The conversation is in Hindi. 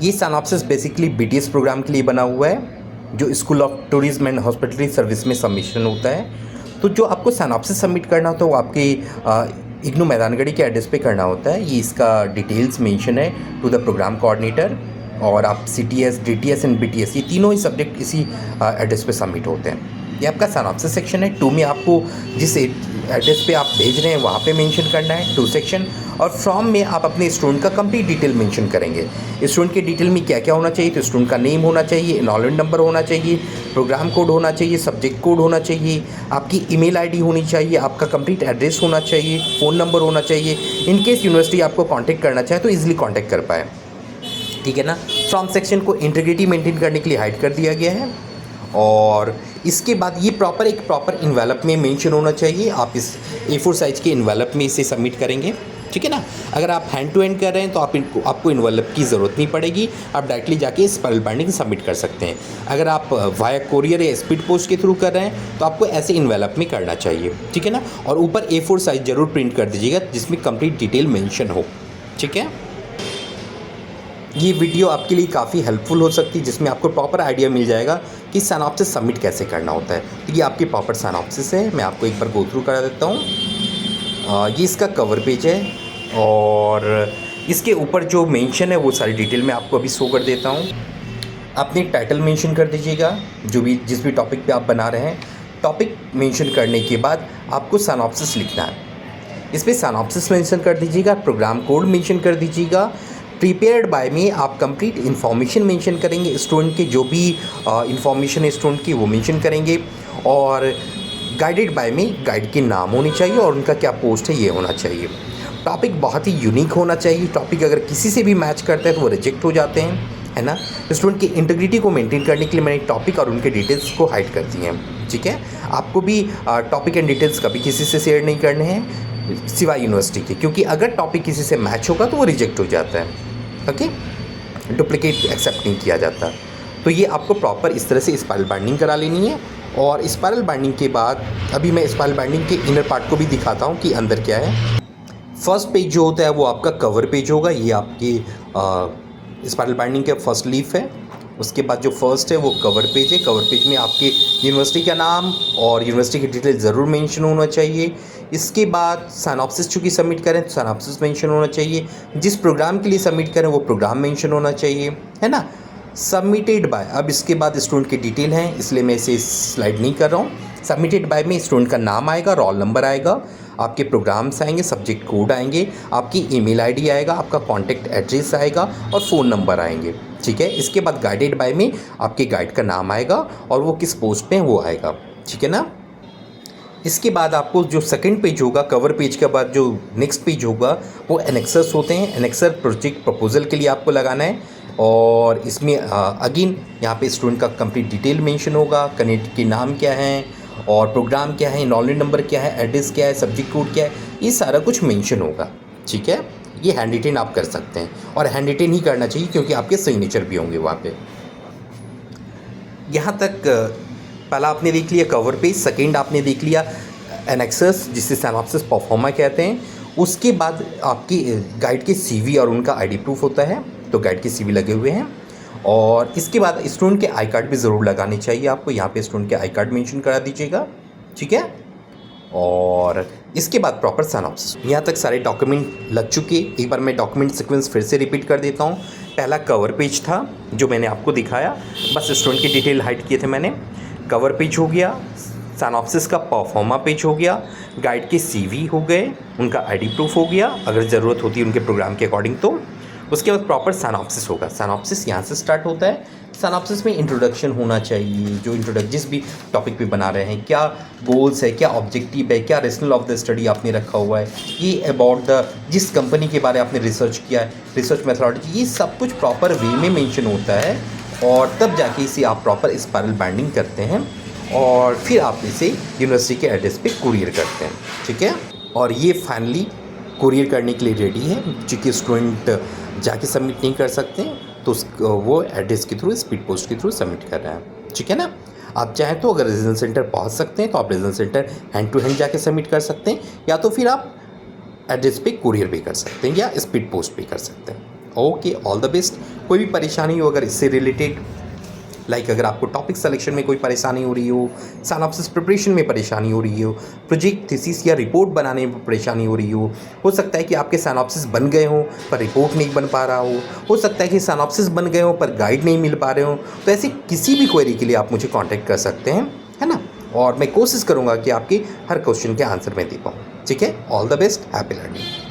ये सिनॉप्सिस बेसिकली बीटीएस प्रोग्राम के लिए बना हुआ है, जो school of tourism and hospitality service में सबमिशन होता है। तो जो आपको सिनॉप्सिस सबमिट करना होता है वो आपके इग्नू मैदानगढ़ी के एड्रेस पे करना होता है। ये इसका डिटेल्स मेंशन है टू द प्रोग्राम कोऑर्डिनेटर, और आप सीटीएस, डीटीएस एंड बीटीएस ये तीनों ही सब्जेक्ट इसी एड्रेस पे सबमिट होते हैं। ये आपका सिनॉप्सिस सेक्शन है। 2 में आपको जिस एड्रेस पे आप भेज रहे हैं वहाँ पे मेंशन करना है 2 सेक्शन, और फ्रॉम में आप अपने स्टूडेंट का कंप्लीट डिटेल मेंशन करेंगे। स्टूडेंट के डिटेल में क्या क्या होना चाहिए, तो स्टूडेंट का नेम होना चाहिए, एनरोलमेंट नंबर होना चाहिए, प्रोग्राम कोड होना चाहिए, सब्जेक्ट कोड होना चाहिए, आपकी ईमेल आईडी होनी चाहिए, आपका कंप्लीट एड्रेस होना चाहिए, फ़ोन नंबर होना चाहिए। इन केस यूनिवर्सिटी आपको कांटेक्ट करना चाहे तो ईजिली कांटेक्ट कर पाए, ठीक है ना। फ्रॉम सेक्शन को इंटीग्रिटी मेंटेन करने के लिए हाइड कर दिया गया है। और इसके बाद ये एक प्रॉपर इन्वेलप में मेंशन होना चाहिए। आप इस A4 साइज़ के इन्वेलप में इसे सबमिट करेंगे, ठीक है ना। अगर आप हैंड टू हैंड कर रहे हैं तो आपको इन्वेलप की ज़रूरत नहीं पड़ेगी, आप डायरेक्टली जाके स्पाइरल बाइंडिंग सबमिट कर सकते हैं। अगर आप वाया कोरियर या स्पीड पोस्ट के थ्रू कर रहे हैं तो आपको ऐसे इन्वेलप में करना चाहिए, ठीक है ना। और ऊपर A4 साइज़ ज़रूर प्रिंट कर दीजिएगा जिसमें कंप्लीट डिटेल मेंशन हो, ठीक है। ये वीडियो आपके लिए काफ़ी हेल्पफुल हो सकती है, जिसमें आपको प्रॉपर आइडिया मिल जाएगा कि सिनॉप्सिस सबमिट कैसे करना होता है। तो ये आपकी प्रॉपर सिनॉप्सिस है, मैं आपको एक बार गो थ्रू करा देता हूँ। ये इसका कवर पेज है, और इसके ऊपर जो मेंशन है वो सारी डिटेल मैं आपको अभी शो कर देता हूँ। अपनी टाइटल मेंशन कर दीजिएगा, जिस भी टॉपिक पे आप बना रहे हैं। टॉपिक मेंशन करने के बाद आपको सिनॉप्सिस लिखना है। इस पर सिनॉप्सिस मेंशन कर दीजिएगा, प्रोग्राम कोड मेंशन कर दीजिएगा। प्रिपेयर्ड बाय में आप कंप्लीट इन्फॉर्मेशन मेंशन करेंगे, स्टूडेंट के जो भी इन्फॉर्मेशन है स्टूडेंट की वो मेंशन करेंगे। और गाइडेड बाय में गाइड के नाम होने चाहिए और उनका क्या पोस्ट है ये होना चाहिए। टॉपिक बहुत ही यूनिक होना चाहिए। टॉपिक अगर किसी से भी मैच करता है तो वो रिजेक्ट हो जाते हैं, है ना। स्टूडेंट की इंटीग्रिटी को मेंटेन करने के लिए मैंने टॉपिक और उनके डिटेल्स को हाइड कर दिए हैं, ठीक है। आपको भी टॉपिक एंड डिटेल्स कभी किसी से शेयर नहीं करने हैं सिवाय यूनिवर्सिटी के, क्योंकि अगर टॉपिक किसी से मैच होगा तो वो रिजेक्ट हो जाता है, ओके। डुप्लीकेट एक्सेप्ट नहीं किया जाता। तो ये आपको प्रॉपर इस तरह से स्पाइरल बाइंडिंग करा लेनी है। और स्पाइरल बाइंडिंग के बाद अभी मैं स्पाइरल बाइंडिंग के इनर पार्ट को भी दिखाता हूँ कि अंदर क्या है। फर्स्ट पेज जो होता है वो आपका कवर पेज होगा। ये आपकी स्पाइरल बाइंडिंग का फर्स्ट लीफ है। उसके बाद जो फर्स्ट है वो कवर पेज है। कवर पेज में आपके यूनिवर्सिटी का नाम और यूनिवर्सिटी की डिटेल ज़रूर मेंशन होना चाहिए। इसके बाद सिनॉप्सिस चूँकि सबमिट करें तो सिनॉप्सिस मेंशन होना चाहिए। जिस प्रोग्राम के लिए सबमिट करें वो प्रोग्राम मेंशन होना चाहिए, है ना। सबमिटेड बाय, अब इसके बाद स्टूडेंट की डिटेल है इसलिए मैं इसे स्लाइड नहीं कर रहा हूँ। सबमिटेड बाय में स्टूडेंट का नाम आएगा, रोल नंबर आएगा, आपके प्रोग्राम्स आएंगे, सब्जेक्ट कोड आएंगे, आपकी ईमेल आईडी आएगा, आपका कॉन्टैक्ट एड्रेस आएगा और फ़ोन नंबर आएंगे, ठीक है। इसके बाद गाइडेड बाय में आपके गाइड का नाम आएगा और वो किस पोस्ट पे वो आएगा, ठीक है ना। इसके बाद आपको जो सेकंड पेज होगा, कवर पेज के बाद जो नेक्स्ट पेज होगा वो एनेक्सर्स होते हैं। एनेक्सर प्रोजेक्ट प्रपोजल के लिए आपको लगाना है। और इसमें अगेन यहाँ पे स्टूडेंट का कंप्लीट डिटेल मेंशन होगा, कैंडिडेट के नाम क्या है और प्रोग्राम क्या है, एनरोलमेंट नंबर क्या है, एड्रेस क्या है, सब्जेक्ट कोड क्या है, ये सारा कुछ मेंशन होगा, ठीक है। ये हैंड रिटेन आप कर सकते हैं और हैंड रिटेन ही करना चाहिए क्योंकि आपके सिग्नेचर भी होंगे वहाँ पे। यहाँ तक पहला आपने देख लिया कवर पेज, सेकेंड आपने देख लिया एनेक्सर्स जिसे सिनॉप्सिस परफॉर्मा कहते हैं। उसके बाद आपकी गाइड के CV और उनका ID प्रूफ होता है, तो गाइड के CV लगे हुए हैं। और इसके बाद स्टूडेंट के आई कार्ड भी ज़रूर लगाने चाहिए आपको। यहाँ पे स्टूडेंट के आई कार्ड मेंशन करा दीजिएगा, ठीक है। और इसके बाद प्रॉपर सिनॉप्सिस। यहाँ तक सारे डॉक्यूमेंट लग चुके। एक बार मैं डॉक्यूमेंट सीक्वेंस फिर से रिपीट कर देता हूँ। पहला कवर पेज था जो मैंने आपको दिखाया, बस स्टूडेंट की डिटेल हाइड किए थे मैंने। कवर पेज हो गया, सिनॉप्सिस का परफॉर्मा पेज हो गया, गाइड के CV हो गए, उनका ID प्रूफ हो गया अगर ज़रूरत होती है उनके प्रोग्राम के अकॉर्डिंग। तो उसके बाद प्रॉपर सिनॉप्सिस होगा। सिनॉप्सिस यहाँ से स्टार्ट होता है। सिनॉप्सिस में इंट्रोडक्शन होना चाहिए, जो जिस भी टॉपिक पे बना रहे हैं, क्या गोल्स है, क्या ऑब्जेक्टिव है, क्या रेशनल ऑफ द स्टडी आपने रखा हुआ है, ये अबाउट द जिस कंपनी के बारे में आपने रिसर्च किया है, रिसर्च मेथोडोलॉजी, ये सब कुछ प्रॉपर वे में मेंशन होता है। और तब जाके इसे आप प्रॉपर स्पाइरल बाइंडिंग करते हैं और फिर आप इसे यूनिवर्सिटी के एड्रेस पे कुरियर करते हैं, ठीक है। और ये फाइनली कुरियर करने के लिए रेडी है। चूँकि स्टूडेंट जाके सबमिट नहीं कर सकते तो वो एड्रेस के थ्रू, स्पीड पोस्ट के थ्रू सबमिट कर रहे हैं, ठीक है ना। आप चाहें तो अगर रीजनल सेंटर पहुंच सकते हैं तो आप regional centre hand to hand जाके सबमिट कर सकते हैं, या तो फिर आप एड्रेस पे कुरियर भी कर सकते हैं या स्पीड पोस्ट भी कर सकते हैं। Okay, all the best. कोई भी परेशानी हो अगर इससे रिलेटेड, लाइक अगर आपको टॉपिक सिलेक्शन में कोई परेशानी हो रही हो, सिनॉप्सिस प्रिपरेशन में परेशानी हो रही हो, प्रोजेक्ट थीसिस या रिपोर्ट बनाने में परेशानी हो रही हो सकता है कि आपके सिनॉप्सिस बन गए हों पर रिपोर्ट नहीं बन पा रहा हो सकता है कि सिनॉप्सिस बन गए हों पर गाइड नहीं मिल पा रहे हो, तो ऐसी किसी भी क्वेरी के लिए आप मुझे कॉन्टैक्ट कर सकते हैं, है ना। और मैं कोशिश करूँगा कि आपकी हर क्वेश्चन के आंसर मैं दे पाऊँ। ठीक है, all the best, happy learning.